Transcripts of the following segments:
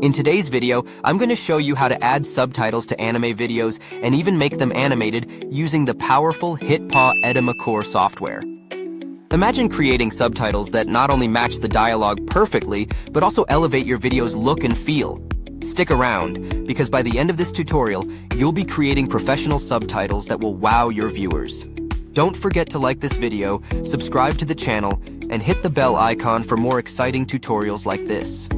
In today's video, I'm going to show you how to add subtitles to anime videos and even make them animated using the powerful HitPaw Edimakor software. Imagine creating subtitles that not only match the dialogue perfectly, but also elevate your video's look and feel. Stick around, because by the end of this tutorial, you'll be creating professional subtitles that will wow your viewers. Don't forget to like this video, subscribe to the channel, and hit the bell icon for more exciting tutorials like this.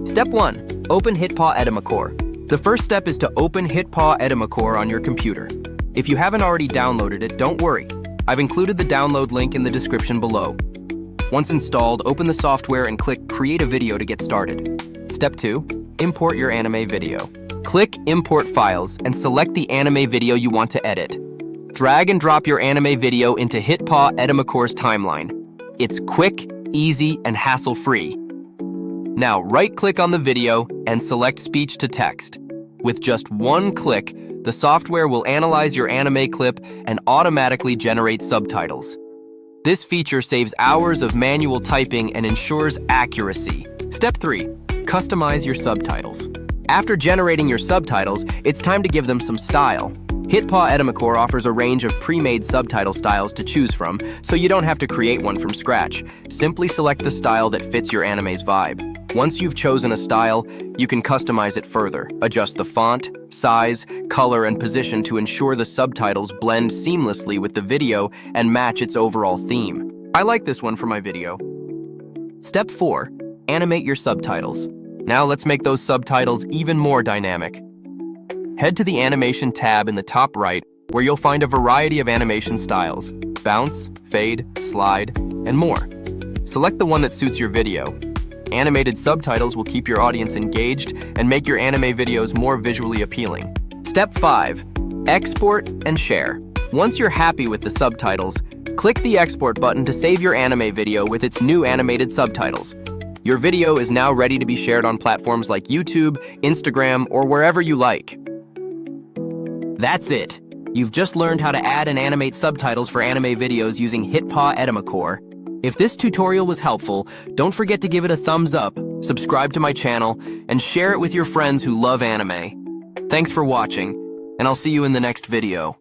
Step 1. Open HitPaw Edimakor. The first step is to open HitPaw Edimakor on your computer. If you haven't already downloaded it, don't worry. I've included the download link in the description below. Once installed, open the software and click Create a Video to get started. Step 2. Import your anime video. Click Import Files and select the anime video you want to edit. Drag and drop your anime video into HitPaw Edimakor's timeline. It's quick, easy, and hassle-free. Now right-click on the video and select Speech to Text. With just one click, the software will analyze your anime clip and automatically generate subtitles. This feature saves hours of manual typing and ensures accuracy. Step 3. Customize your subtitles. After generating your subtitles, it's time to give them some style. HitPaw Edimakor offers a range of pre-made subtitle styles to choose from, so you don't have to create one from scratch. Simply select the style that fits your anime's vibe. Once you've chosen a style, you can customize it further. Adjust the font, size, color, and position to ensure the subtitles blend seamlessly with the video and match its overall theme. I like this one for my video. Step 4. Animate your subtitles. Now let's make those subtitles even more dynamic. Head to the Animation tab in the top right, where you'll find a variety of animation styles: bounce, fade, slide, and more. Select the one that suits your video. Animated subtitles will keep your audience engaged and make your anime videos more visually appealing. Step 5. Export and share. Once you're happy with the subtitles, click the Export button to save your anime video with its new animated subtitles. Your video is now ready to be shared on platforms like YouTube, Instagram, or wherever you like. That's it! You've just learned how to add and animate subtitles for anime videos using HitPaw Edimakor. If this tutorial was helpful, don't forget to give it a thumbs up, subscribe to my channel, and share it with your friends who love anime. Thanks for watching, and I'll see you in the next video.